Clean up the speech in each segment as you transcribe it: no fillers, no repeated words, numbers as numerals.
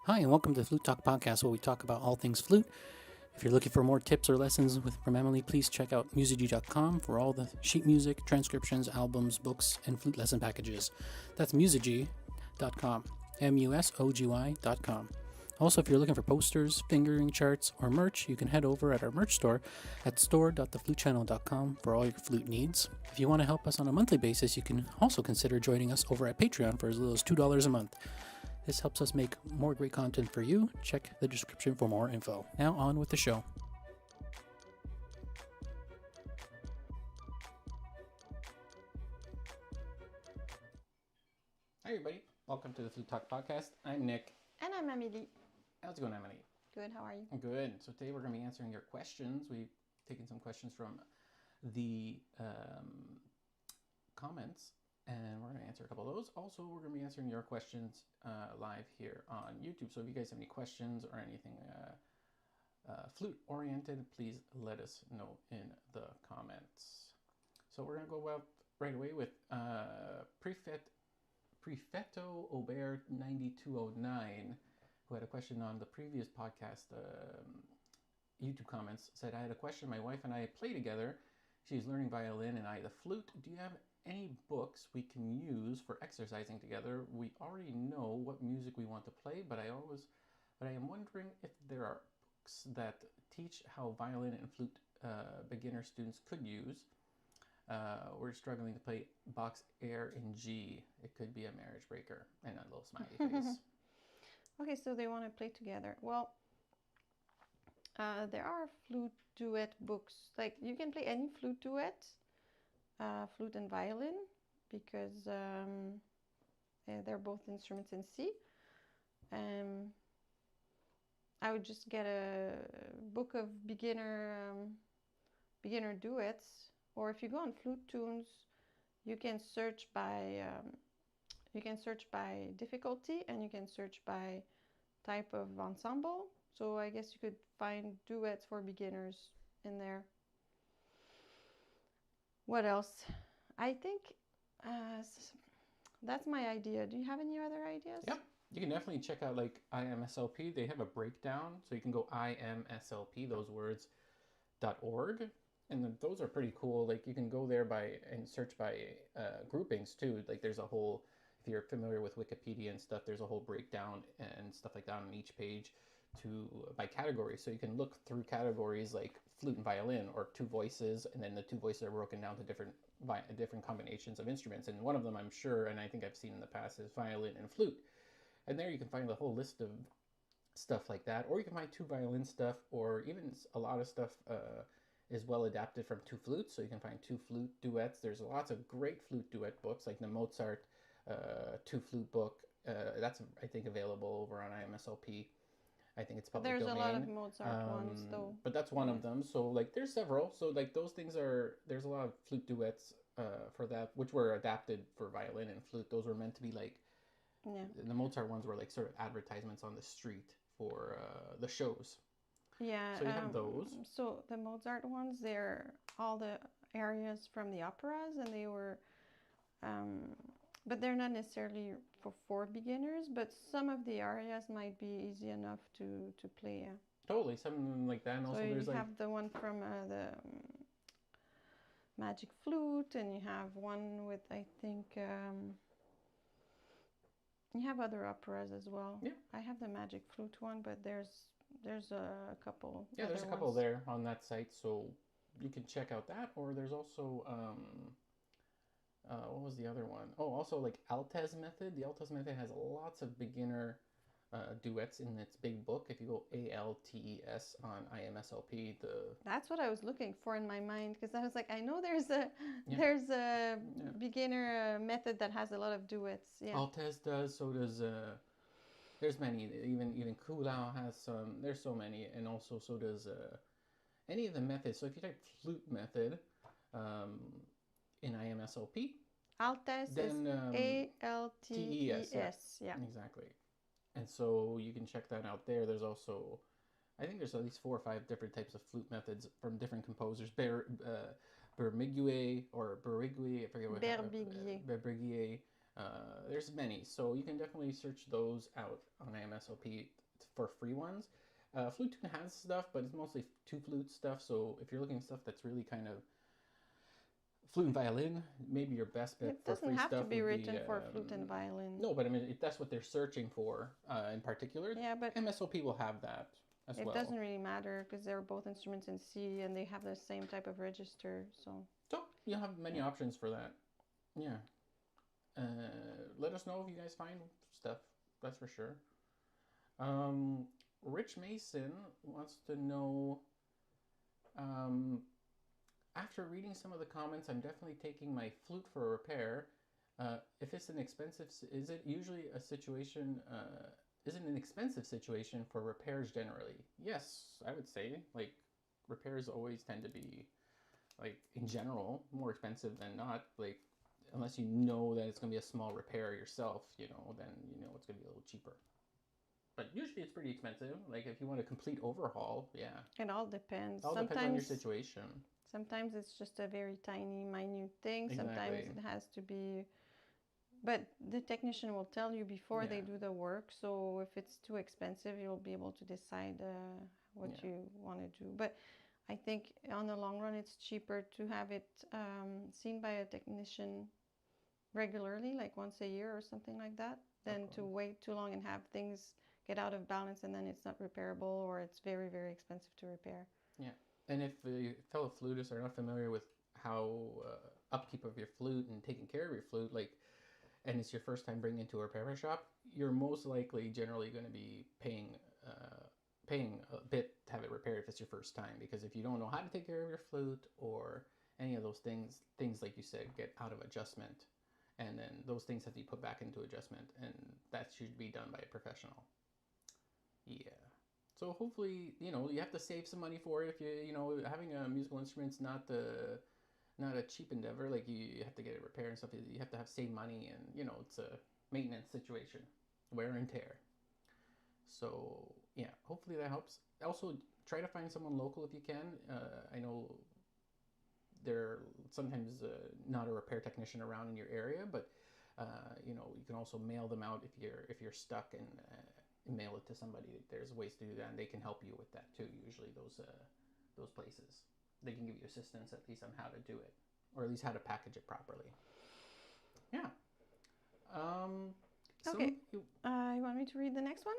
Hi, and welcome to the Flute Talk podcast, where we talk about all things flute. If you're looking for more tips or lessons from Emily, please check out musigy.com for all the sheet music, transcriptions, albums, books, and flute lesson packages. That's musigy.com, MUSOGY.com. Also, if you're looking for posters, fingering charts, or merch, you can head over at our merch store at store.theflutechannel.com for all your flute needs. If you want to help us on a monthly basis, you can also consider joining us over at Patreon for as little as $2 a month. This helps us make more great content for you. Check the description for more info. Now on with the show. Hi everybody, welcome to the Flute Talk podcast. I'm Nick. And I'm Amélie. How's it going, Emily? Good, how are you? Good. So today we're going to be answering your questions. We've taken some questions from the comments, and we're going to answer a couple of those. Also, we're going to be answering your questions live here on YouTube. So if you guys have any questions or anything flute oriented, please let us know in the comments. So we're going to go right away with Prefetto Aubert 9209, who had a question on the previous podcast YouTube comments. Said, I had a question. My wife and I play together. She's learning violin and I the flute. Do you have any books we can use for exercising together? We already know what music we want to play, but I am wondering if there are books that teach how violin and flute beginner students could use. We're struggling to play Bach's Air in G. It could be a marriage breaker, and a little smiley face. Okay, so they want to play together. Well, there are flute duet books. Like, you can play any flute duet, flute and violin, because they're both instruments in C. I would just get a book of beginner duets, or if you go on Flute Tunes, you can search by difficulty, and you can search by type of ensemble. So I guess you could find duets for beginners in there. What else? I think that's my idea. Do you have any other ideas? Yep. You can definitely check out like IMSLP. They have a breakdown, so you can go IMSLP, those words, .org, and those are pretty cool. Like, you can go there and search by groupings too. Like, there's a whole, if you're familiar with Wikipedia and stuff, there's a whole breakdown and stuff like that on each page by category. So you can look through categories like flute and violin, or two voices, and then the two voices are broken down to different combinations of instruments. And one of them, I'm sure, and I think I've seen in the past, is violin and flute. And there you can find the whole list of stuff like that. Or you can find two violin stuff, or even a lot of stuff is well adapted from two flutes. So you can find two flute duets. There's lots of great flute duet books, like the Mozart two flute book. That's, I think, available over on IMSLP. I think it's public domain. There's a lot of Mozart ones, though. But that's one of them. So, like, there's several. So, like, those things there's a lot of flute duets for that, which were adapted for violin and flute. Those were meant to be, like, the Mozart ones were, like, sort of advertisements on the street for the shows. Yeah. So you have those. So the Mozart ones, they're all the arias from the operas, and they were... but they're not necessarily for beginners, but some of the arias might be easy enough to play. Yeah. Totally, something like that. And so also you there's have the one from the Magic Flute, and you have one with, I think, you have other operas as well. Yeah. I have the Magic Flute one, but there's a couple. Yeah, there's a couple there on that site, so you can check out that. Or there's also what was the other one? Oh, also like Altez Method. The Altez Method has lots of beginner duets in its big book. If you go ALTES on IMSLP, that's what I was looking for in my mind, because I was like, I know there's a beginner method that has a lot of duets. Yeah. Altez does. So does there's many. Even Kulau has some. There's so many, and also so does any of the methods. So if you type flute method in IMSLP, Altez then is ALTES. Yeah. Exactly. And so you can check that out there. There's also, I think there's at least 4 or 5 different types of flute methods from different composers. Bermiguet or Berrigue, I forget what. Berbiguier. Berbiguier. There's many, so you can definitely search those out on AMSLP for free ones. Flute Tune has stuff, but it's mostly two flute stuff. So if you're looking at stuff that's really kind of flute and violin, maybe your best bet for free stuff. It doesn't have to be written for flute and violin. No, but I mean, if that's what they're searching for in particular, yeah, but MSOP will have that as well. It doesn't really matter because they're both instruments in C and they have the same type of register. So you'll have many options for that. Yeah. Let us know if you guys find stuff. That's for sure. Rich Mason wants to know, after reading some of the comments, I'm definitely taking my flute for a repair. If it's an expensive, is it usually a situation, is it an expensive situation for repairs generally? Yes, I would say. Like, repairs always tend to be, like, in general, more expensive than not. Like, unless you know that it's going to be a small repair yourself, you know, then you know it's going to be a little cheaper. But usually it's pretty expensive. Like if you want a complete overhaul, yeah. It all depends. It all depends on your situation. Sometimes it's just a very tiny, minute thing. Exactly. Sometimes it has to be... But the technician will tell you before they do the work. So if it's too expensive, you'll be able to decide what you want to do. But I think on the long run, it's cheaper to have it seen by a technician regularly, like once a year or something like that, than to wait too long and have things get out of balance and then it's not repairable or it's very, very expensive to repair. Yeah. And if fellow flutists are not familiar with how upkeep of your flute and taking care of your flute, like, and it's your first time bringing it to a repair shop, you're most likely generally going to be paying a bit to have it repaired if it's your first time, because if you don't know how to take care of your flute or any of those things like you said get out of adjustment, and then those things have to be put back into adjustment, and that should be done by a professional. Yeah. So hopefully, you know, you have to save some money for it. If you know, having a musical instrument's not a cheap endeavor. Like you have to get it repaired and stuff. You have to save money, and you know, it's a maintenance situation, wear and tear. So yeah, hopefully that helps. Also, try to find someone local if you can. I know there sometimes not a repair technician around in your area, but you know, you can also mail them out if you're stuck and mail it to somebody. There's ways to do that, and they can help you with that too. Usually those places, they can give you assistance at least on how to do it, or at least how to package it properly. Yeah. Okay. You want me to read the next one?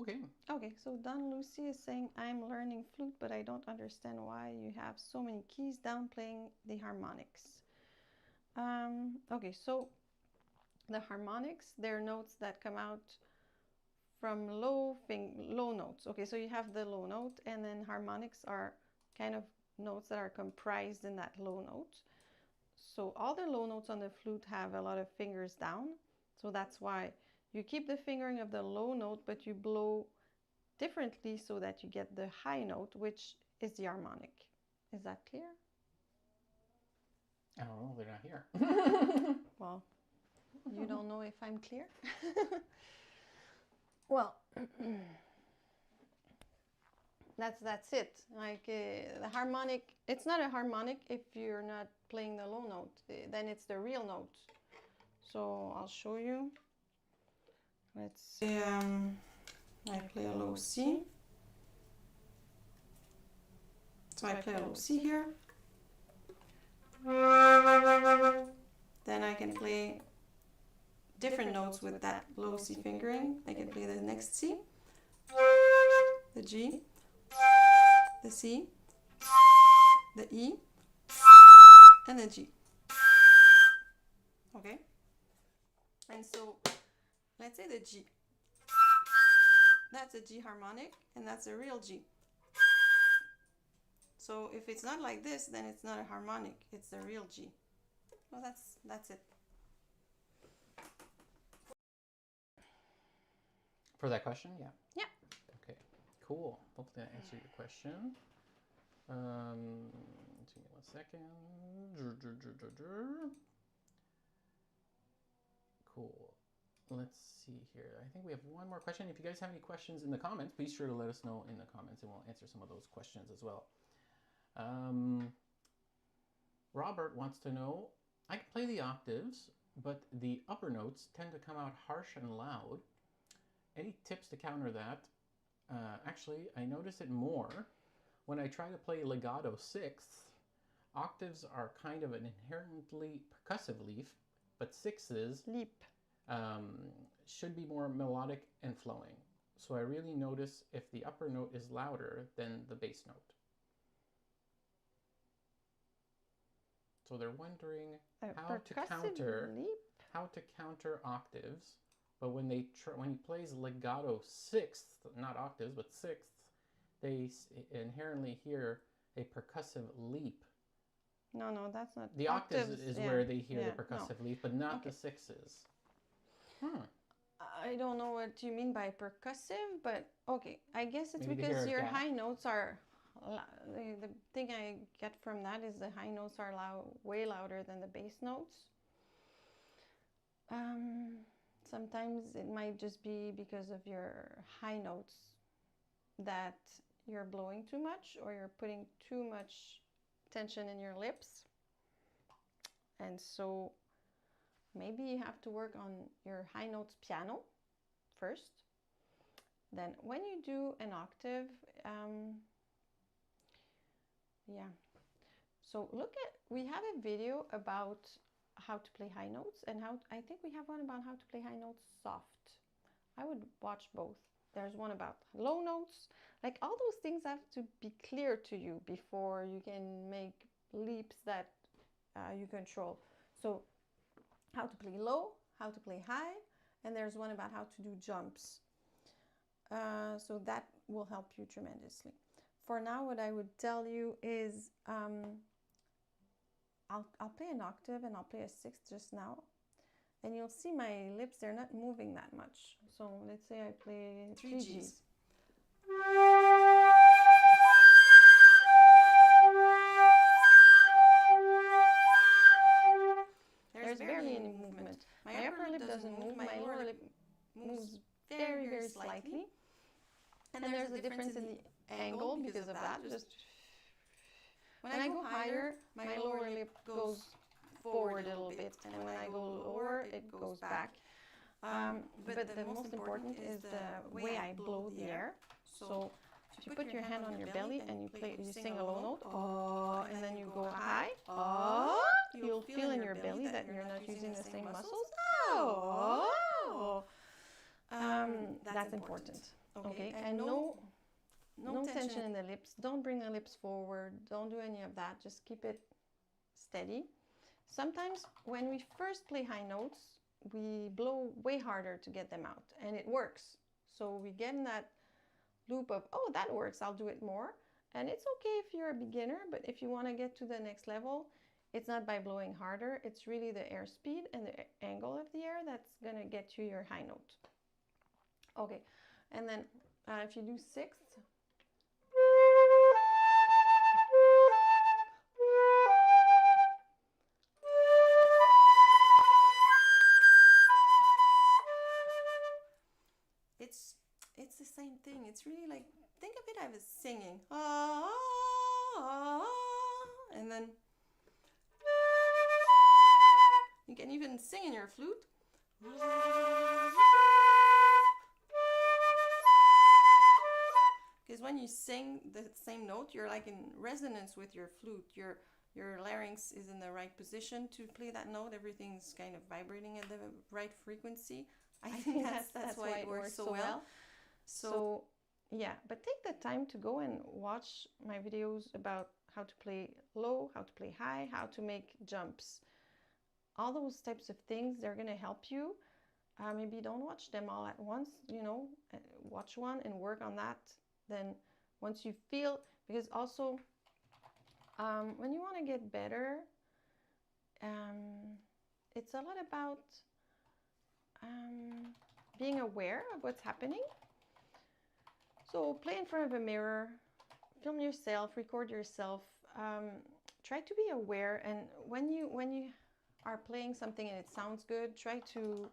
Okay. Okay, so Don Lucy is saying, I'm learning flute, but I don't understand why you have so many keys down playing the harmonics. Okay, so the harmonics, they're notes that come out from low notes. Okay, so you have the low note, and then harmonics are kind of notes that are comprised in that low note. So all the low notes on the flute have a lot of fingers down. So that's why you keep the fingering of the low note, but you blow differently so that you get the high note, which is the harmonic. Is that clear? I don't know, they're not here. Well, you don't know if I'm clear? Well, that's it. Like the harmonic, it's not a harmonic if you're not playing the low note. Then it's the real note. So I'll show you. Let's see. I play a low C. So I play a low C here. Then I can play different notes with that low C fingering. I can play the next C, the G, the C, the E, and the G. Okay? And so, let's say the G. That's a G harmonic, and that's a real G. So if it's not like this, then it's not a harmonic, it's a real G. Well, that's it. For that question, yeah. Yeah. Okay, cool. Hopefully that answered your question. Give me 1 second. Cool. Let's see here. I think we have one more question. If you guys have any questions in the comments, be sure to let us know in the comments, and we'll answer some of those questions as well. Robert wants to know, I can play the octaves, but the upper notes tend to come out harsh and loud. Any tips to counter that? Actually, I notice it more when I try to play legato sixths. Octaves are kind of an inherently percussive leaf, but sixes should be more melodic and flowing. So I really notice if the upper note is louder than the bass note. So they're wondering how to counter octaves, but when he plays legato sixths, not octaves but sixths, they inherently hear a percussive leap. No, that's not. The octaves is where they hear the percussive leap, but not the sixes. I don't know what you mean by percussive, but okay. I guess it's maybe because your high notes are... The thing I get from that is the high notes are way louder than the bass notes. Sometimes it might just be because of your high notes that you're blowing too much, or you're putting too much tension in your lips. And so maybe you have to work on your high notes piano first. Then when you do an octave, so we have a video about how to play high notes, and I think we have one about how to play high notes soft. I would watch both. There's one about low notes. Like, all those things have to be clear to you before you can make leaps that you control. So how to play low, how to play high, and there's one about how to do jumps. So that will help you tremendously. For now, what I would tell you is I'll play an octave and I'll play a sixth just now. And you'll see my lips, they're not moving that much. So let's say I play 3 Gs. There's barely any movement. My upper lip doesn't move, my lower lip moves very, very slightly. And there's a difference in the angle because of that. Just when I go higher, my lower lip goes forward a little bit, and when I go lower, it goes back. But the most important is the way I blow the air. So if you put your hand on your belly and you sing a low note, oh, and then you go high, oh, you'll feel in your belly that you're not using the same muscles. Oh, that's important. Okay, and no tension in the lips. Don't bring the lips forward. Don't do any of that. Just keep it steady. Sometimes when we first play high notes, we blow way harder to get them out, and it works. So we get in that loop of, oh, that works, I'll do it more. And it's okay if you're a beginner, but if you want to get to the next level, it's not by blowing harder. It's really the air speed and the angle of the air that's going to get you your high note. Okay, and then if you do sixth, it's the same thing. It's really like, think of it as singing. And then you can even sing in your flute. Because when you sing the same note, you're like in resonance with your flute. Your larynx is in the right position to play that note. Everything's kind of vibrating at the right frequency. I think that's why it works so well. So yeah, but take the time to go and watch my videos about how to play low, how to play high, how to make jumps. All those types of things, they're going to help you. Maybe don't watch them all at once, watch one and work on that. Then once you feel, because also when you want to get better, it's a lot about being aware of what's happening. So play in front of a mirror, film yourself, record yourself, try to be aware, and when you are playing something and it sounds good, try to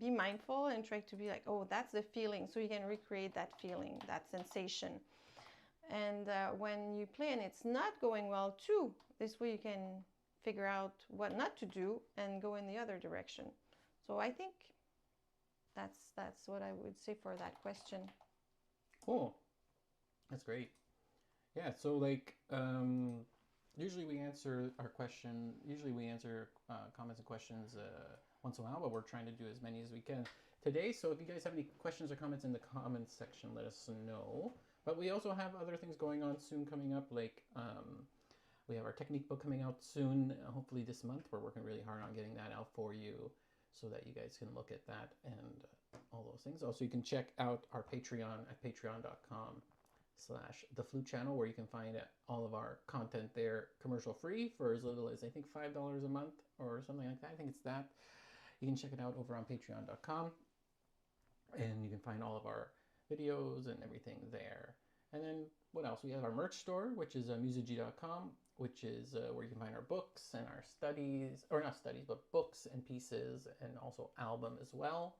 be mindful and try to be like, oh, that's the feeling, so you can recreate that feeling, that sensation. And when you play and it's not going well too, this way you can figure out what not to do and go in the other direction. So I think that's what I would say for that question. Cool. That's great. Yeah, so like usually we answer comments and questions once in a while, but we're trying to do as many as we can today. So if you guys have any questions or comments in the comments section, let us know. But we also have other things going on soon coming up, like we have our technique book coming out soon, hopefully this month. We're working really hard on getting that out for you so that you guys can look at that and all those things. Also, you can check out our Patreon at patreon.com/the Flute Channel, where you can find all of our content there commercial free for as little as I think $5 a month or something like that. I think it's that. You can check it out over on patreon.com, and you can find all of our videos and everything there. And then what else? We have our merch store, which is musigy.com, which is where you can find our books and our studies, or not studies, but books and pieces, and also album as well,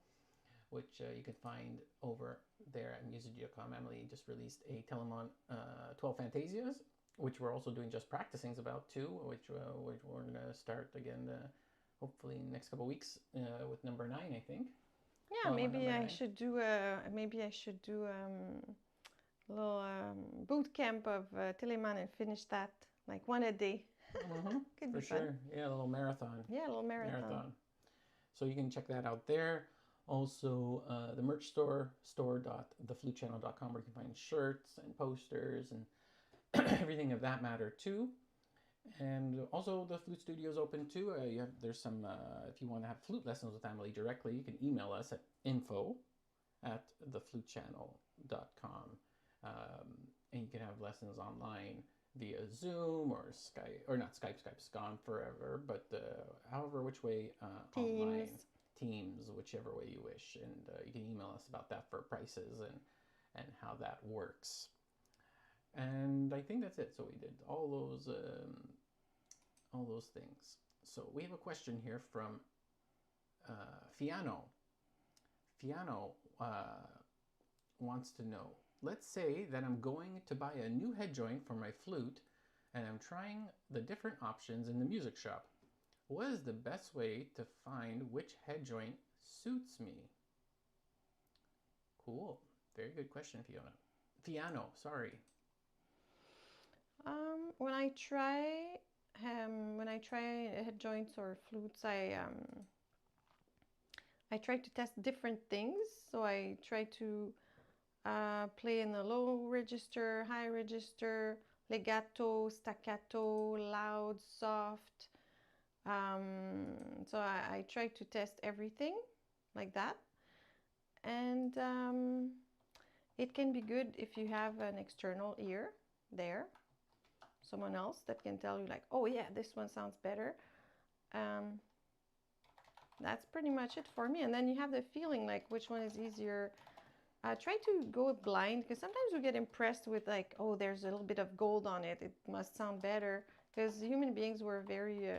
which you can find over there at musigy.com. Emily just released a Telemann 12 Fantasias, which we're also doing just practicings about too, which we're going to start again hopefully in the next couple of weeks with number 9, I think. Yeah, maybe I should do a little boot camp of Telemann and finish that, like one a day. Could For be fun. sure. Yeah, a little marathon. Yeah, a little marathon. So you can check that out there. Also, the merch store, store.theflutechannel.com, where you can find shirts and posters and everything of that matter too. And also, the flute studio is open too. There's some, if you want to have flute lessons with Emily directly, you can email us at info@theflutechannel.com. And you can have lessons online via Zoom or Skype, or not Skype. Skype's gone forever, but however which way online. Teams, whichever way you wish, and you can email us about that for prices and how that works. And I think that's it. So we did all those things. So we have a question here from Fiano. Fiano wants to know, let's say that I'm going to buy a new head joint for my flute and I'm trying the different options in the music shop. What is the best way to find which head joint suits me? Cool. Very good question, Fiona. Fiano, sorry. When I try head joints or flutes, I try to test different things. So I try to play in the low register, high register, legato, staccato, loud, soft. So I try to test everything like that. And it can be good if you have an external ear there, someone else that can tell you like, oh yeah, this one sounds better. That's pretty much it for me. And then you have the feeling like which one is easier. Try to go blind, because sometimes we get impressed with like, oh, there's a little bit of gold on it, it must sound better, because human beings were very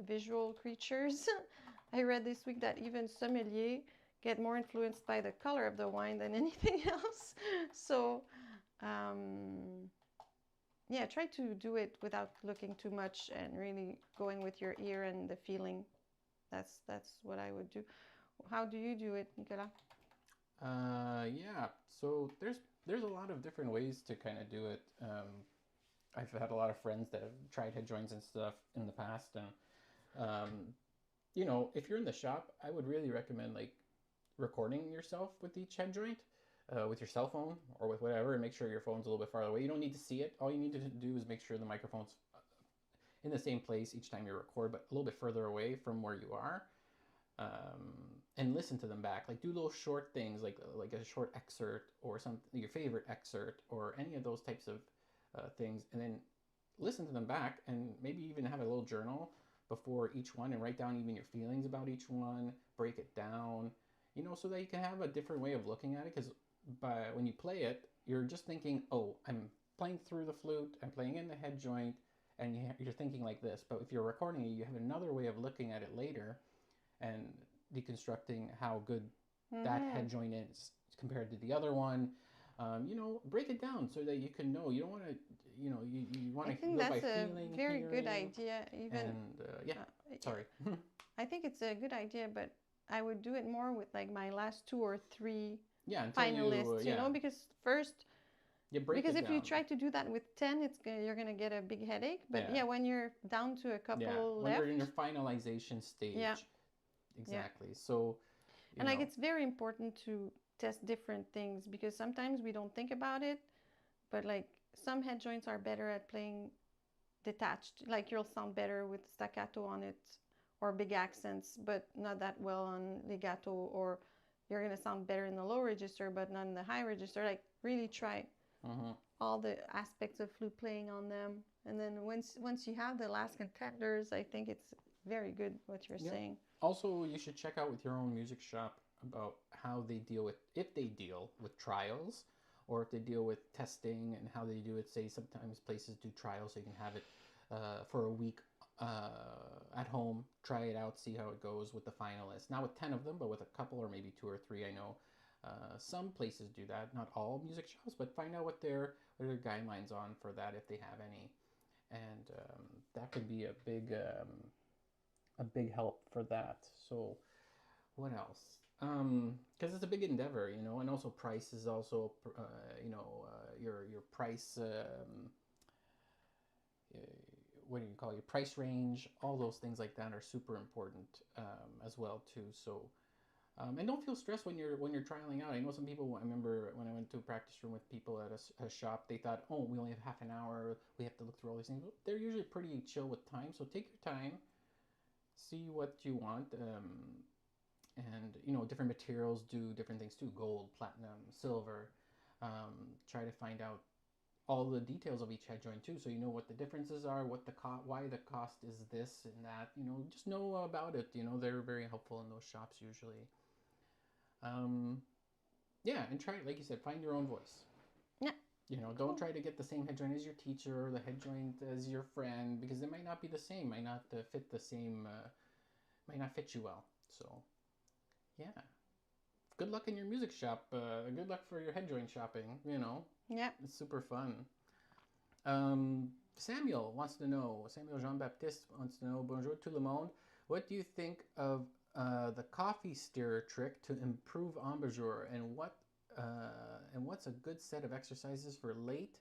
visual creatures. I read this week that even sommeliers get more influenced by the color of the wine than anything else. So yeah, try to do it without looking too much and really going with your ear and the feeling. That's what I would do. How do you do it, Nicolas? Yeah, so there's a lot of different ways to kind of do it. I've had a lot of friends that have tried head joints and stuff in the past, and you know, if you're in the shop, I would really recommend like recording yourself with each head joint with your cell phone or with whatever, and make sure your phone's a little bit farther away. You don't need to see it. All you need to do is make sure the microphone's in the same place each time you record, but a little bit further away from where you are. And listen to them back. Like do little short things, like a short excerpt or something, your favorite excerpt or any of those types of things, and then listen to them back, and maybe even have a little journal before each one and write down even your feelings about each one, break it down, you know, so that you can have a different way of looking at it. Because when you play it, you're just thinking, oh, I'm playing through the flute, I'm playing in the head joint, and you're thinking like this. But if you're recording it, you have another way of looking at it later and deconstructing how good that head joint is compared to the other one. You know, break it down so that you can know. You don't want to, you want I to think go by that's a feeling, very good hearing, idea. Even and yeah. Sorry. I think it's a good idea, but I would do it more with like my last 2 or 3 Yeah, until finalists, yeah, because first, you break because it if you down. try to do that with 10, you're gonna get a big headache. But Yeah. yeah, when you're down to a Yeah, couple when left, you're in your finalization stage. yeah, yeah. Exactly. So, And like it's very important to test different things, because sometimes we don't think about it, but like some head joints are better at playing detached. Like you'll sound better with staccato on it or big accents, but not that well on legato, or you're going to sound better in the low register, but not in the high register. Like really try all the aspects of flute playing on them. And then once you have the last contenders, I think it's very good what you're saying. Also, you should check out with your own music shop about how they deal with, if they deal with trials, or if they deal with testing and how they do it. Say sometimes places do trials, so you can have it for a week at home, try it out, see how it goes with the finalists. Not with 10 of them, but with a couple or maybe 2 or 3. I know some places do that, not all music shops, but find out what their guidelines on for that, if they have any. And that could be a big help for that. So what else? Because it's a big endeavor, and also price is also, your price, what do you call your price range? All those things like that are super important as well too. So, and don't feel stressed when you're trialing out. I know some people. I remember when I went to a practice room with people at a shop, they thought, oh, we only have half an hour. We have to look through all these things. They're usually pretty chill with time. So take your time, see what you want. And different materials do different things too: gold, platinum, silver. Try to find out all the details of each head joint too, so you know what the differences are, why the cost is this and that. Just know about it. They're very helpful in those shops usually. Yeah, and try, like you said, find your own voice. Yeah. Don't try to get the same head joint as your teacher or the head joint as your friend, because it might not be the same, might not fit the same, might not fit you well. So, yeah. Good luck in your music shop. Good luck for your head joint shopping. Yeah. It's super fun. Samuel wants to know. Samuel Jean-Baptiste wants to know. Bonjour tout le monde. What do you think of the coffee stirrer trick to improve embouchure, and what's a good set of exercises for late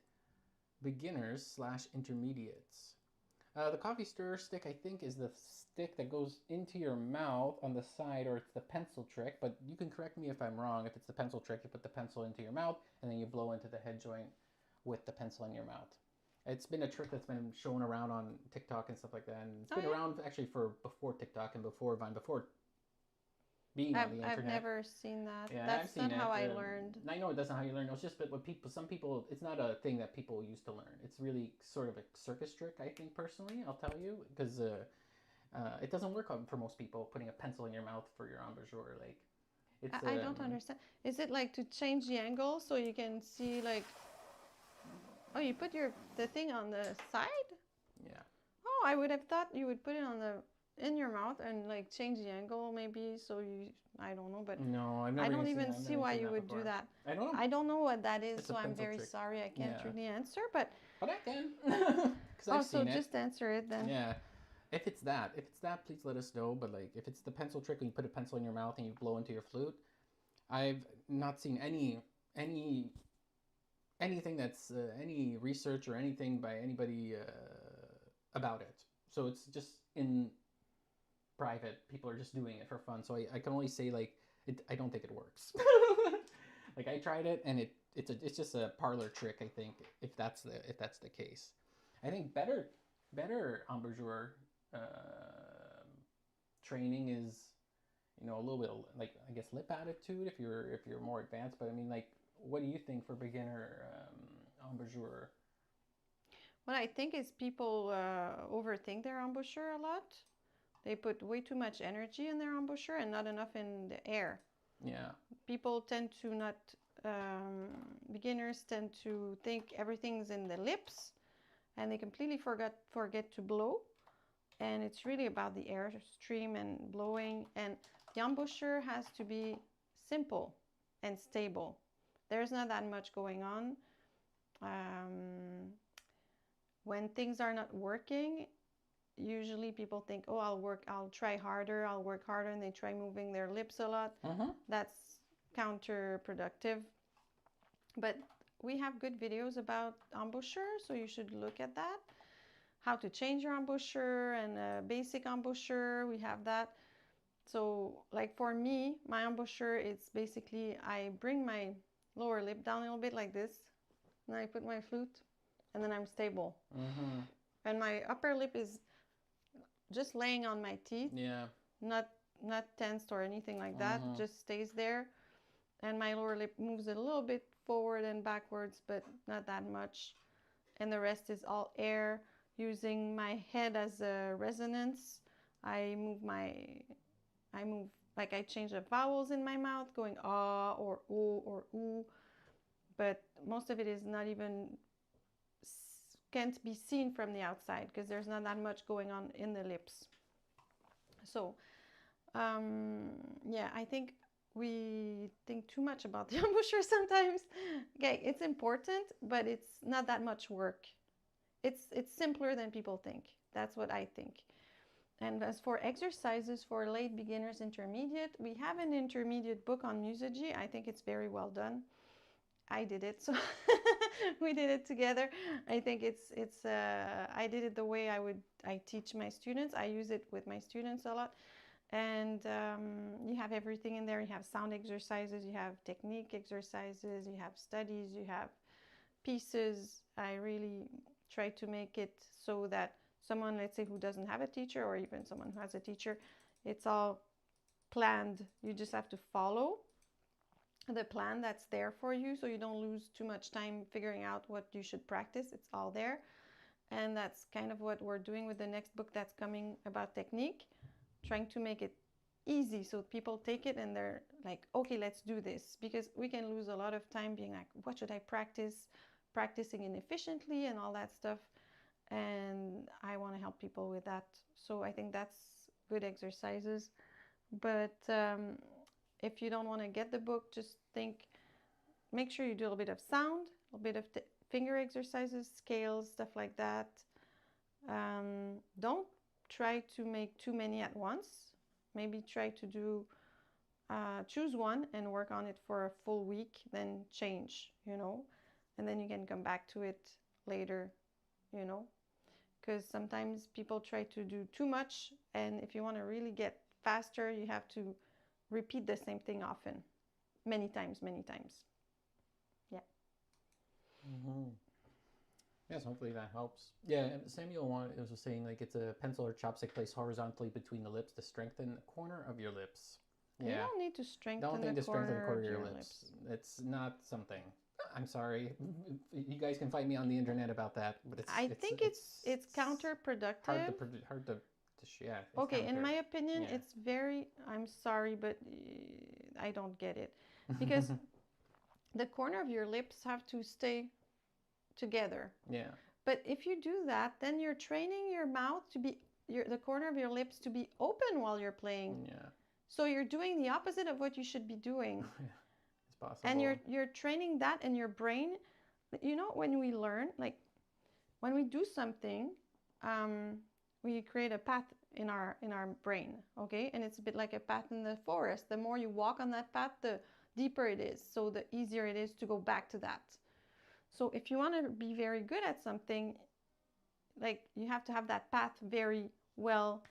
beginners / intermediates? The coffee stirrer stick, I think, is the stick that goes into your mouth on the side, or it's the pencil trick, but you can correct me if I'm wrong. If it's the pencil trick, you put the pencil into your mouth, and then you blow into the head joint with the pencil in your mouth. It's been a trick that's been shown around on TikTok and stuff like that, and it's been around actually for before TikTok and before Vine, before being on the internet. I've never seen that. Yeah, that's not how I learned. I know that's not how you learn. It's just that some people, it's not a thing that people used to learn. It's really sort of a circus trick, I think, personally. I'll tell you, because it doesn't work for most people, putting a pencil in your mouth for your embouchure. Like, I don't understand. Is it like to change the angle so you can see, like, oh, you put the thing on the side? Yeah. Oh, I would have thought you would put it in your mouth and like change the angle maybe, so I don't know, but no, I've never I don't even see why you would do that. I don't know. I don't know what that is, It's so I'm very trick. sorry I can't really answer, but I can. I've seen just answer it then. Yeah. If it's that, please let us know. But like, if it's the pencil trick when you put a pencil in your mouth and you blow into your flute, I've not seen anything that's any research or anything by anybody about it. So it's just in private. People are just doing it for fun. So I can only say, like, I don't think it works. Like, I tried it, and it's just a parlor trick, I think, if that's the case. I think better embouchure training is, a little bit of, like, I guess, lip attitude if you're more advanced. But I mean, like, what do you think for beginner embouchure? What I think is people overthink their embouchure a lot. They put way too much energy in their embouchure and not enough in the air. Yeah. People tend to not, beginners tend to think everything's in the lips, and they completely forget to blow. And it's really about the air stream and blowing. And the embouchure has to be simple and stable. There's not that much going on. when things are not working, usually people think, oh, I'll try harder, I'll work harder, and they try moving their lips a lot. That's counterproductive. But we have good videos about embouchure, so you should look at that. How to change your embouchure and a basic embouchure, we have that. So like for me, my embouchure, it's basically I bring my lower lip down a little bit like this, and I put my flute, and then I'm stable. And my upper lip is just laying on my teeth. Yeah. Not tensed or anything like that. Just stays there. And my lower lip moves a little bit forward and backwards, but not that much. And the rest is all air. Using my head as a resonance, I move like I change the vowels in my mouth, going ah or o or oo, but most of it is not even, can't be seen from the outside because there's not that much going on in the lips. So yeah, I think we think too much about the embouchure sometimes. Okay, it's important, but it's not that much work. It's simpler than people think. That's what I think. And as for exercises for late beginners, intermediate, we have an intermediate book on Musigy. I think it's very well done. I did it, so we did it together. I think I did it the way I teach my students. I use it with my students a lot. And you have everything in there. You have sound exercises, you have technique exercises, you have studies, you have pieces. I really try to make it so that someone, let's say, who doesn't have a teacher, or even someone who has a teacher, it's all planned. You just have to follow the plan that's there for you, so you don't lose too much time figuring out what you should practice. It's all there. And that's kind of what we're doing with the next book that's coming about technique, trying to make it easy so people take it and they're like, okay, let's do this. Because we can lose a lot of time being like, what should I practice? Practicing inefficiently and all that stuff. And I want to help people with that. So I think that's good exercises. But if you don't want to get the book, just make sure you do a little bit of sound, a little bit of finger exercises, scales, stuff like that. Don't try to make too many at once. Maybe try to choose one and work on it for a full week, then change, and then you can come back to it later, because sometimes people try to do too much, and if you want to really get faster, you have to repeat the same thing often, many times. Yeah. Yes, hopefully that helps. Yeah, Samuel was saying like it's a pencil or chopstick placed horizontally between the lips to strengthen the corner of your lips. Yeah. You don't need to strengthen the corner of your lips. It's not something. I'm sorry. You guys can fight me on the internet about that, but I think it's counterproductive. Hard to yeah. Okay, in my opinion, it's very. I'm sorry, but I don't get it, because the corner of your lips have to stay together. Yeah. But if you do that, then you're training your mouth to be the corner of your lips to be open while you're playing. Yeah. So you're doing the opposite of what you should be doing. Yeah, it's possible. And you're training that in your brain. When we learn, like when we do something, we create a path in our brain, okay? And it's a bit like a path in the forest. The more you walk on that path, the deeper it is. So the easier it is to go back to that. So if you want to be very good at something, like you have to have that path very well,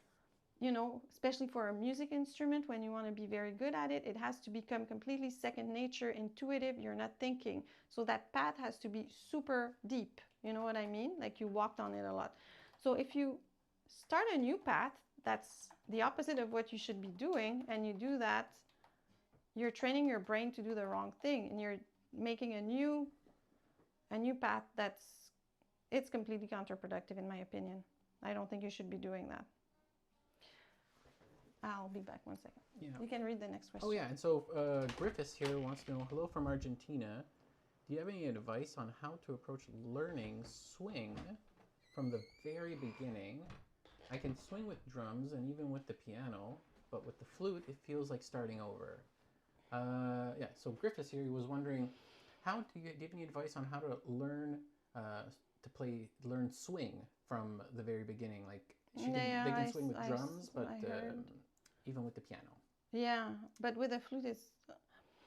especially for a music instrument. When you want to be very good at it, it has to become completely second nature, intuitive. You're not thinking. So that path has to be super deep. You know what I mean? Like you walked on it a lot. So if you start a new path, that's the opposite of what you should be doing, and you do that, you're training your brain to do the wrong thing, and you're making a new path it's completely counterproductive in my opinion. I don't think you should be doing that. I'll be back 1 second. Yeah. You can read the next question. Oh yeah, and so Griffiths here wants to know, hello from Argentina. Do you have any advice on how to approach learning swing from the very beginning? I can swing with drums and even with the piano, but with the flute, it feels like starting over. So Griffiths here was wondering, do you have any advice on how to learn learn swing from the very beginning. Like Yeah, they can swing with drums, but I heard. even with the piano. Yeah, but with the flute, it's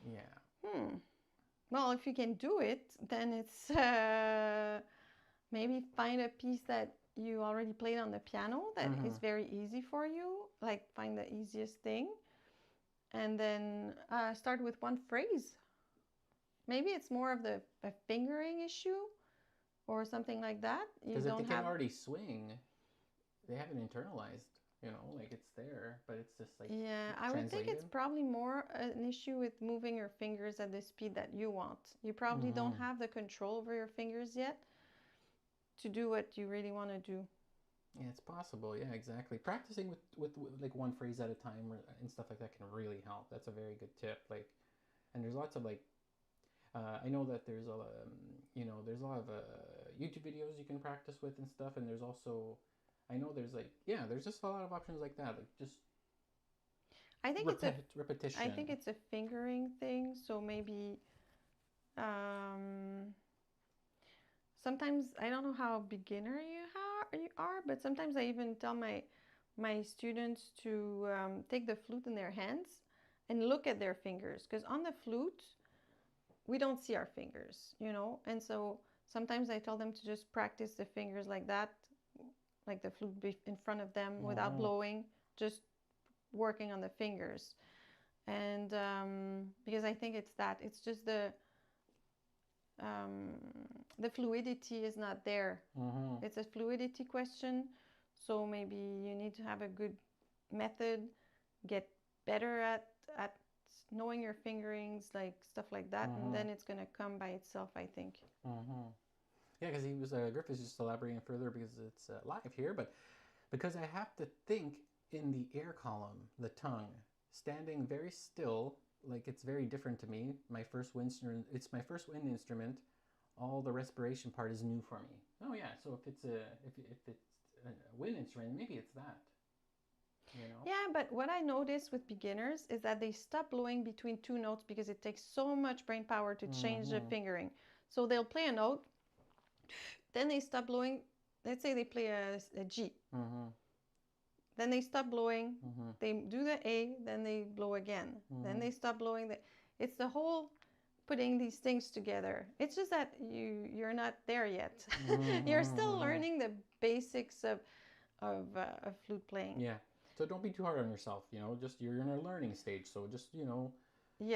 Yeah. Well, if you can do it, then it's maybe find a piece that you already played on the piano that is very easy for you. Like find the easiest thing, and then start with one phrase. Maybe it's more of a fingering issue or something like that. Because if they can already swing, they haven't internalized, you know, like it's there, but it's just like yeah, I would think it's probably more an issue with moving your fingers at the speed that you want. You probably don't have the control over your fingers yet to do what you really want to do. Yeah, it's possible. Yeah, exactly. Practicing with like one phrase at a time and stuff like that can really help. That's a very good tip. Like, and there's lots of like, I know that there's there's a lot of YouTube videos you can practice with and stuff. And there's also, I know there's like, yeah, there's just a lot of options like that. Like just, I think repetition. I think it's a fingering thing. So maybe, sometimes I don't know how beginner you are, but sometimes I even tell my students to take the flute in their hands and look at their fingers, because on the flute we don't see our fingers, you know, and so sometimes I tell them to just practice the fingers like that, like the flute be in front of them without blowing, just working on the fingers, and because I think it's just the fluidity is not there. It's a fluidity question, so maybe you need to have a good method, get better at knowing your fingerings, like stuff like that, and then it's going to come by itself, I think. Yeah, because he was Griff is just elaborating further because it's live here, but because I have to think in the air column, the tongue, standing very still, like it's very different to me. It's my first wind instrument. All the respiration part is new for me. Oh yeah, so if it's a wind instrument, maybe it's that. You know? Yeah, but what I notice with beginners is that they stop blowing between two notes because it takes so much brain power to change the fingering. So they'll play a note, then they stop blowing. Let's say they play a G. Then they stop blowing. They do the A, then they blow again. Then they stop blowing. It's the whole putting these things together. It's just that you're not there yet. You're still learning the basics of flute playing. Yeah. So don't be too hard on yourself. You know, just you're in a learning stage. So just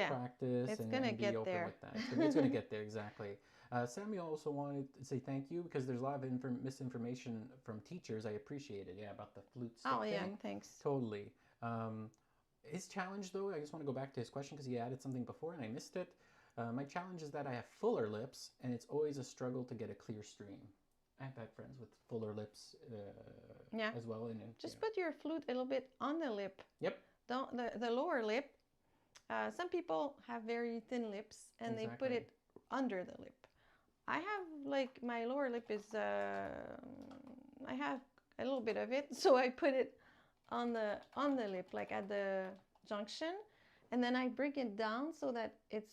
practice and be open with that. It's going to get there, exactly. Samuel also wanted to say thank you because there's a lot of misinformation from teachers. I appreciate it. Yeah, about the flute stick thing. Thanks. Totally. His challenge, though, I just want to go back to his question because he added something before and I missed it. My challenge is that I have fuller lips and it's always a struggle to get a clear stream. I've had friends with fuller lips as well. Just put your flute a little bit on the lip. Yep. The lower lip. Some people have very thin lips and they put it under the lip. I have like my lower lip is I have a little bit of it, so I put it on the lip, like at the junction, and then I bring it down so that it's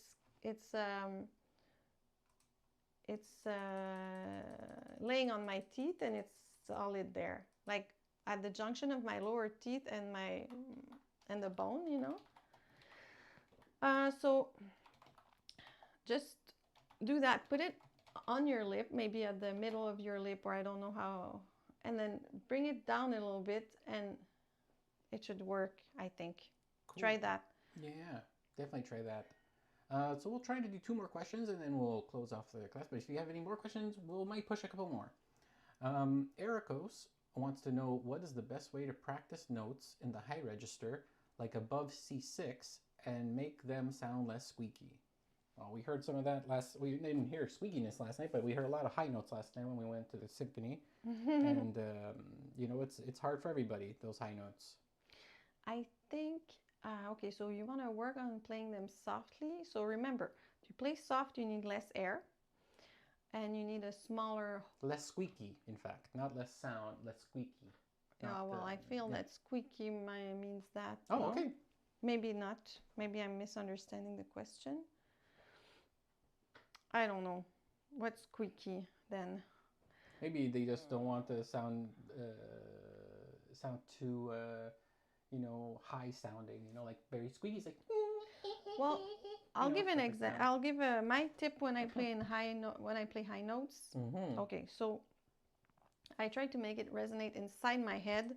laying on my teeth and it's solid there, like at the junction of my lower teeth and the bone, you know. So just do that. Put it on your lip, maybe at the middle of your lip, or I don't know how, and then bring it down a little bit and it should work, I think. Cool. Try that. Yeah, definitely try that. So we'll try to do 2 more questions and then we'll close off the class. But if you have any more questions, we might push a couple more. Ericos wants to know what is the best way to practice notes in the high register, like above C6, and make them sound less squeaky. Well, we heard some of that we didn't hear squeakiness last night, but we heard a lot of high notes last night when we went to the symphony. And, it's hard for everybody, those high notes. I think, okay, so you want to work on playing them softly. So remember, to play soft, you need less air. And you need a smaller... Less squeaky, in fact. Not less sound, less squeaky. I feel that squeaky means that. Oh, okay. Maybe not. Maybe I'm misunderstanding the question. I don't know. What's squeaky then? Maybe they just don't want the sound too high sounding. Like very squeaky. It's like Well, I'll give an perfect example. sound. I'll give my tip when I play when I play high notes. Okay, so I try to make it resonate inside my head,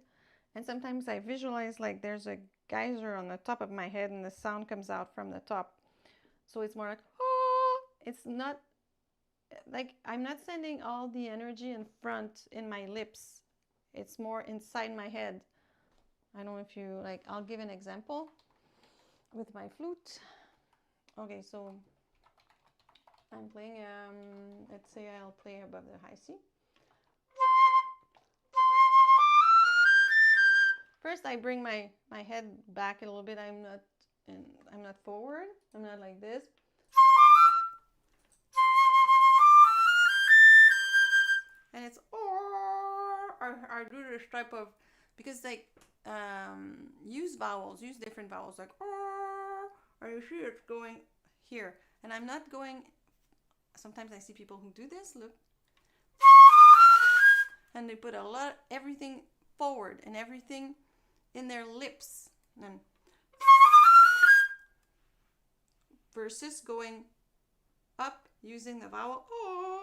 and sometimes I visualize like there's a geyser on the top of my head, and the sound comes out from the top. So it's more like oh. It's not like I'm not sending all the energy in front in my lips. It's more inside my head. I don't know if you like. I'll give an example with my flute. Okay, so I'm playing, let's say I'll play above the high C. First, I bring my head back a little bit. I'm not forward. I'm not like this. And it's or I do this type of, because like use vowels, use different vowels like or you see it's going here, and I'm not going. Sometimes I see people who do this. Look, and they put everything forward and everything in their lips, and versus going up using the vowel oh.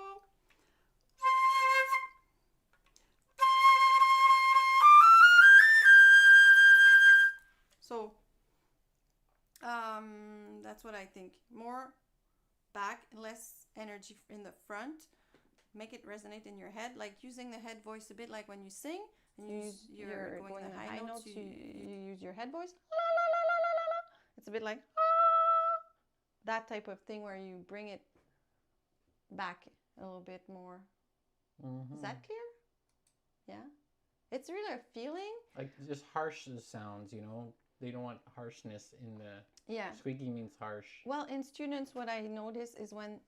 So that's what I think. More back, less energy in the front. Make it resonate in your head, like using the head voice a bit like when you sing and you're going the high notes. You use your head voice. La, la, la, la, la, la. It's a bit like that type of thing where you bring it back a little bit more. Is that clear? Yeah. It's really a feeling. Like just harsh sounds, They don't want harshness in the... Yeah. Squeaky means harsh. Well, in students, what I notice is when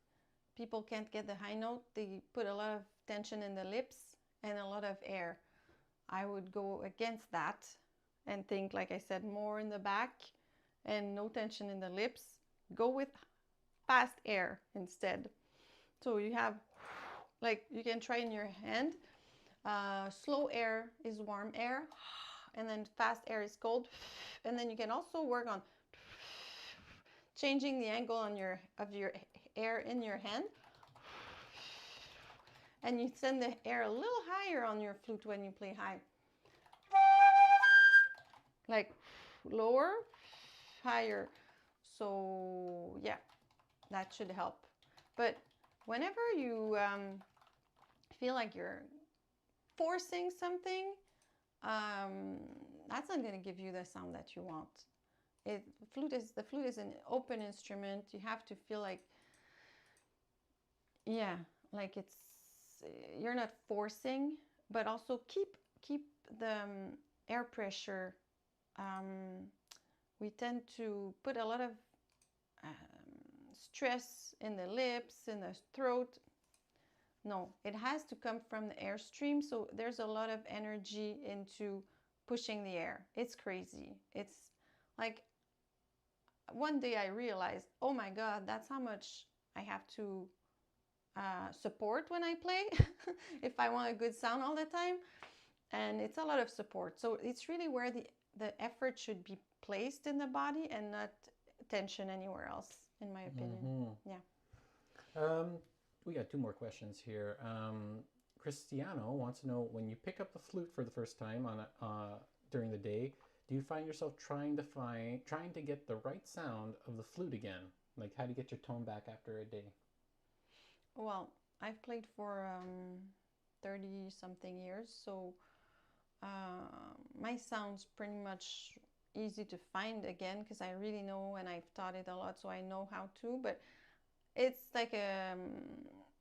people can't get the high note, they put a lot of tension in the lips and a lot of air. I would go against that and think, like I said, more in the back and no tension in the lips. Go with fast air instead. So you have, like, you can try in your hand. Slow air is warm air, and then fast air is cold. And then you can also work on changing the angle of your air in your hand. And you send the air a little higher on your flute when you play high. Like lower, higher. So yeah, that should help. But whenever you feel like you're forcing something, that's not going to give you the sound that you want. The flute is an open instrument. You have to feel like, yeah, like you're not forcing, but also keep the air pressure. We tend to put a lot of stress in the lips, in the throat. No, it has to come from the airstream. So there's a lot of energy into pushing the air. It's crazy. It's like one day I realized, oh my God, that's how much I have to support when I play if I want a good sound all the time. And it's a lot of support. So it's really where the effort should be placed in the body and not tension anywhere else, in my opinion. Yeah. We got two more questions here. Cristiano wants to know, when you pick up the flute for the first time during the day, do you find yourself trying to get the right sound of the flute again? Like, how do you get your tone back after a day? Well, I've played for 30-something years, so my sound's pretty much easy to find again because I really know, and I've taught it a lot, so I know how to. But it's like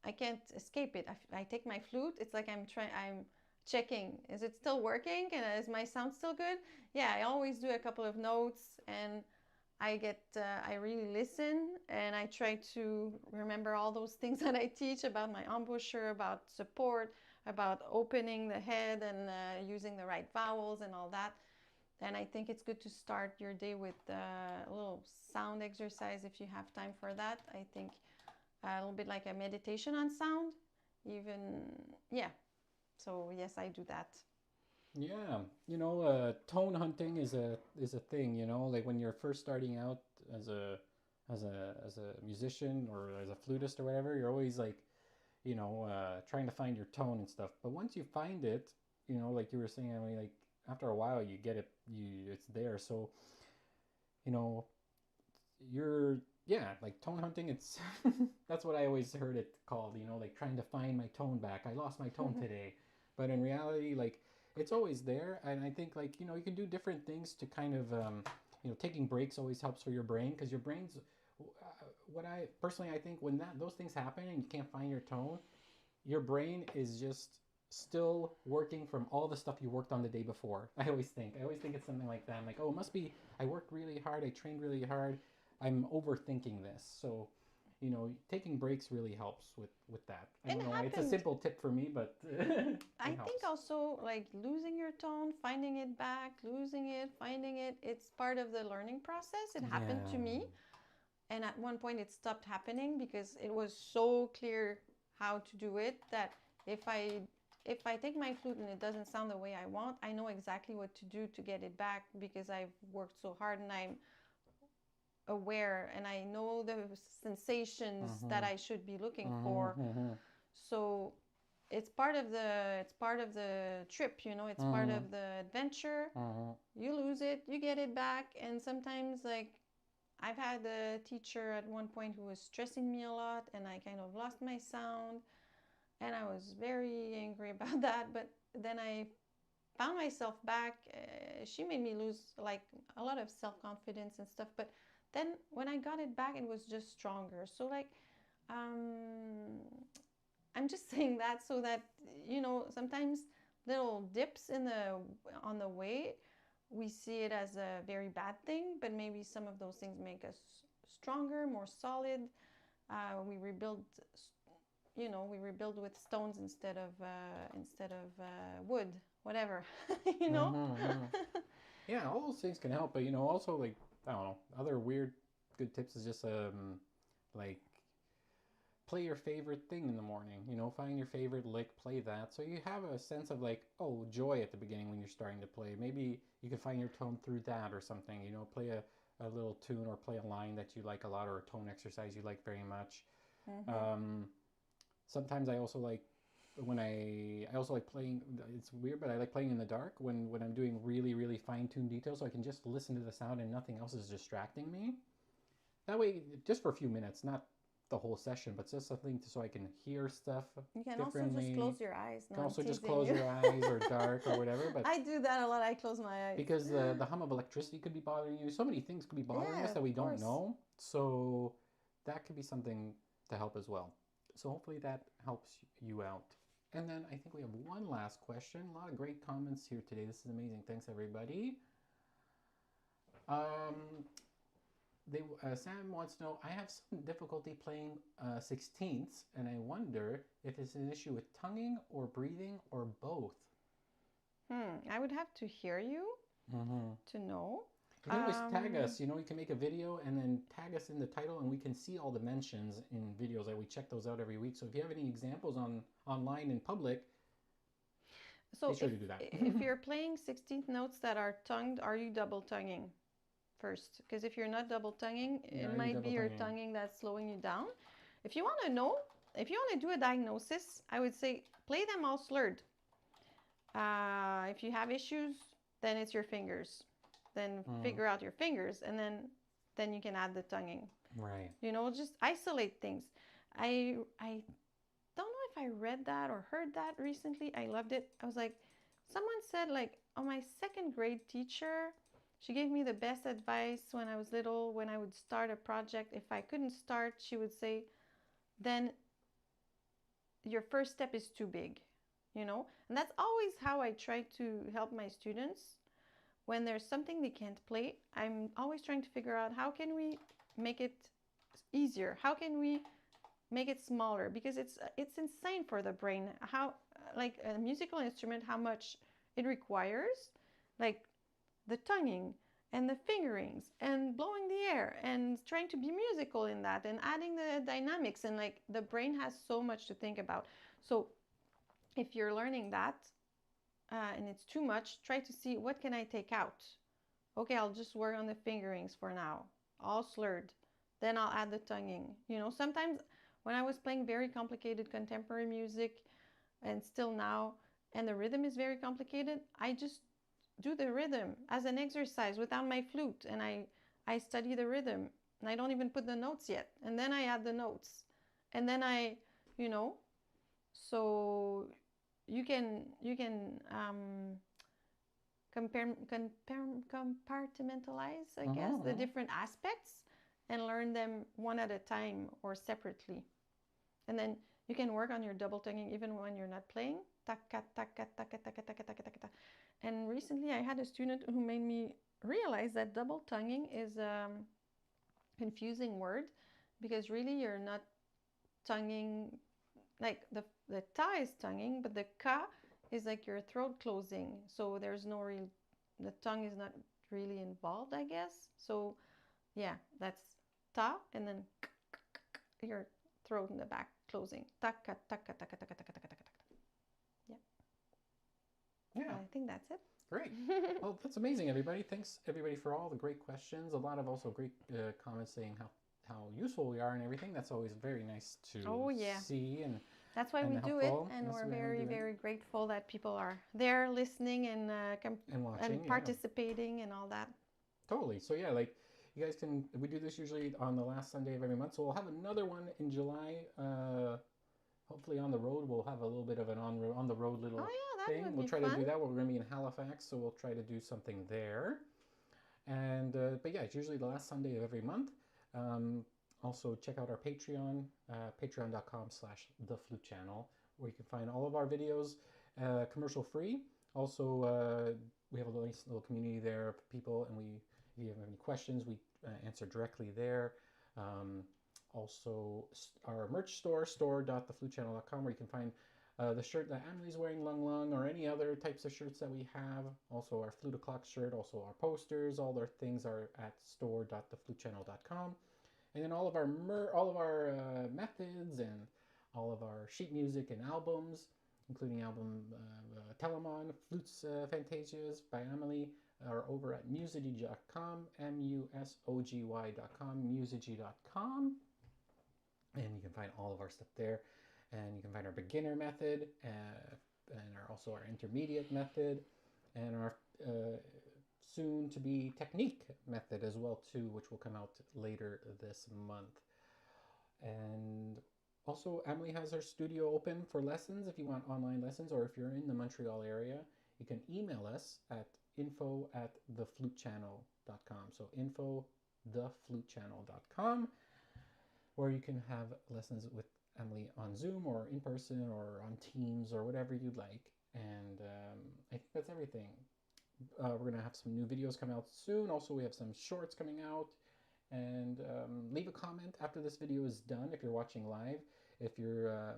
I can't escape it. I take my flute. It's like I'm checking, is it still working, and is my sound still good? Yeah, I always do a couple of notes, and I really listen, and I try to remember all those things that I teach about my embouchure, about support, about opening the head and using the right vowels and all that. And I think it's good to start your day with a little sound exercise if you have time for that. I think a little bit like a meditation on sound. even, yeah. So yes, I do that. Yeah, tone hunting is a thing, like when you're first starting out as a musician or as a flutist or whatever, you're always like, trying to find your tone and stuff. But once you find it, like you were saying, I mean, like after a while you get it, it's there. So, you know, you're yeah, like tone hunting. It's that's what I always heard it called. Like trying to find my tone back. I lost my tone today, but in reality, like it's always there. And I think like you can do different things to kind of taking breaks always helps for your brain because your brain's what I personally I think when those things happen and you can't find your tone, your brain is just still working from all the stuff you worked on the day before. I always think it's something like that. I'm like, oh, it must be I worked really hard, I trained really hard, I'm overthinking this. So, taking breaks really helps with that. I It don't know. It's a happened. simple tip for me, but I it think helps. also like losing your tone, finding it back, losing it, finding it, it's part of the learning process. It happened to Yeah. me. And at one point it stopped happening because it was so clear how to do it that if I take my flute and it doesn't sound the way I want, I know exactly what to do to get it back because I've worked so hard and I'm aware and I know the sensations that I should be looking for. So it's part of the trip, it's part of the adventure. You lose it, you get it back, and sometimes like I've had a teacher at one point who was stressing me a lot and I kind of lost my sound and I was very angry about that, but then I found myself back. She made me lose like a lot of self-confidence and stuff, but then when I got it back it was just stronger. So like um, I'm just saying that so that sometimes little dips on the way we see it as a very bad thing, but maybe some of those things make us stronger, more solid. We rebuild, we rebuild with stones instead of wood, whatever, you know. Yeah, all those things can help, but also like I don't know, other weird good tips is just like play your favorite thing in the morning. Find your favorite lick, play that. So you have a sense of like, oh, joy at the beginning when you're starting to play. Maybe you can find your tone through that or something. Play a little tune or play a line that you like a lot or a tone exercise you like very much. Sometimes I also like when I also like playing. It's weird, but I like playing in the dark when I'm doing really really fine tuned details, so I can just listen to the sound and nothing else is distracting me. That way, just for a few minutes, not the whole session, but just something so I can hear stuff You can also just differently. close your eyes. You No, can I'm also just teasing close you. your eyes or dark or whatever. But I do that a lot. I close my eyes. because the hum of electricity could be bothering you, so many things could be bothering us Yeah, that we of don't course. know. So that could be something to help as well. So hopefully that helps you out. And then I think we have one last question. A lot of great comments here today. This is amazing. Thanks, everybody. Um, Sam wants to know, I have some difficulty playing 16ths, and I wonder if it's an issue with tonguing or breathing or both. I would have to hear you to know. You can always tag us. You can make a video and then tag us in the title, and we can see all the mentions in videos. That we check those out every week. So if you have any examples online in public, So be sure to do that. if you're playing 16th notes that are tongued, are you double tonguing first? Because if you're not double tonguing, Yeah, it are you might be double your tonguing? tonguing that's slowing you down. If you want to know, if you want to do a diagnosis, I would say play them all slurred. If you have issues, then it's your fingers. Then figure out your fingers, and then you can add the tonguing. Right. Just isolate things. I don't know if I read that or heard that recently. I loved it. I was like, someone said like, oh, my second grade teacher, she gave me the best advice when I was little. When I would start a project, if I couldn't start, she would say, then your first step is too big, and that's always how I try to help my students. When there's something they can't play, I'm always trying to figure out how can we make it easier, how can we make it smaller, because it's insane for the brain how like a musical instrument, how much it requires, like the tonguing and the fingerings and blowing the air and trying to be musical in that and adding the dynamics, and like the brain has so much to think about. So if you're learning that and it's too much, try to see what can I take out. Okay, I'll just work on the fingerings for now, all slurred. Then I'll add the tonguing. You know, sometimes when I was playing very complicated contemporary music, and still now, and the rhythm is very complicated, I just do the rhythm as an exercise without my flute, and I study the rhythm, and I don't even put the notes yet, and then I add the notes, and then I, you know, so you can compartmentalize, I guess, the different aspects and learn them one at a time or separately. And then you can work on your double tonguing even when you're not playing. And recently I had a student who made me realize that double tonguing is a confusing word, because really you're not tonguing, like the ta is tonguing, but the ka is like your throat closing. So there's no real, the tongue is not really involved, I guess. So yeah, that's ta, and then your throat in the back closing. Taka, taka, taka, taka, taka, taka, taka. Yeah. Yeah. I think that's it. Great. Well, that's amazing, everybody. Thanks, everybody, for all the great questions. A lot of also great comments saying how useful we are and everything. That's always very nice to see. And that's why we do it, and we're very, very grateful that people are there listening and watching, and participating and all that. Totally. So yeah, like you guys can, we do this usually on the last Sunday of every month. So we'll have another one in July. Hopefully on the road, we'll have a little bit of an on the road little thing. We'll try to do that. We're going to be in Halifax, so we'll try to do something there. And but yeah, it's usually the last Sunday of every month. Also check out our Patreon, patreon.com/theflutechannel, where you can find all of our videos commercial free. Also, we have a nice little community there for people, and if you have any questions, we answer directly there. Also, our merch store, store.theflutechannel.com, where you can find the shirt that Amelie's wearing, Lung Lung, or any other types of shirts that we have. Also, our Flute O'Clock shirt, also our posters, all their things are at store.theflutechannel.com. And then all of our methods and all of our sheet music and albums, including album Telemann, Flutes Fantasias by Amelie, are over at musogy.com, musogy.com, musogy.com. And you can find all of our stuff there. And you can find our beginner method, and also our intermediate method, and our soon-to-be technique method as well, too, which will come out later this month. And also, Amelie has her studio open for lessons if you want online lessons, or if you're in the Montreal area, you can email us at info@theflutechannel.com. So info@theflutechannel.com, where you can have lessons with Amelie on Zoom or in person or on Teams or whatever you'd like. And I think that's everything. We're going to have some new videos coming out soon. Also, we have some shorts coming out. And leave a comment after this video is done if you're watching live. If you're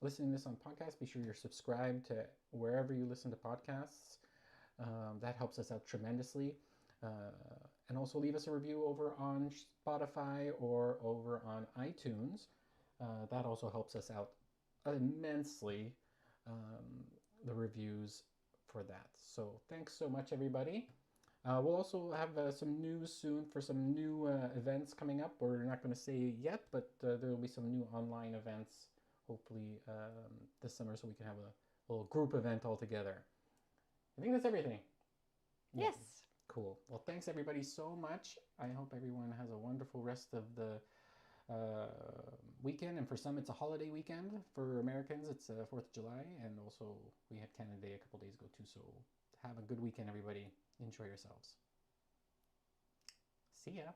listening to this on podcast, be sure you're subscribed to wherever you listen to podcasts. That helps us out tremendously. And also leave us a review over on Spotify or over on iTunes. That also helps us out immensely, the reviews for that. So thanks so much, everybody. We'll also have some news soon for some new events coming up. We're not going to say yet, but there will be some new online events, hopefully this summer, so we can have a little group event all together. I think that's everything. Yes. Cool. Well, thanks everybody so much. I hope everyone has a wonderful rest of the weekend, and for some it's a holiday weekend. For Americans it's 4th of July, and also we had Canada Day a couple days ago too, so have a good weekend, everybody. Enjoy yourselves. See ya.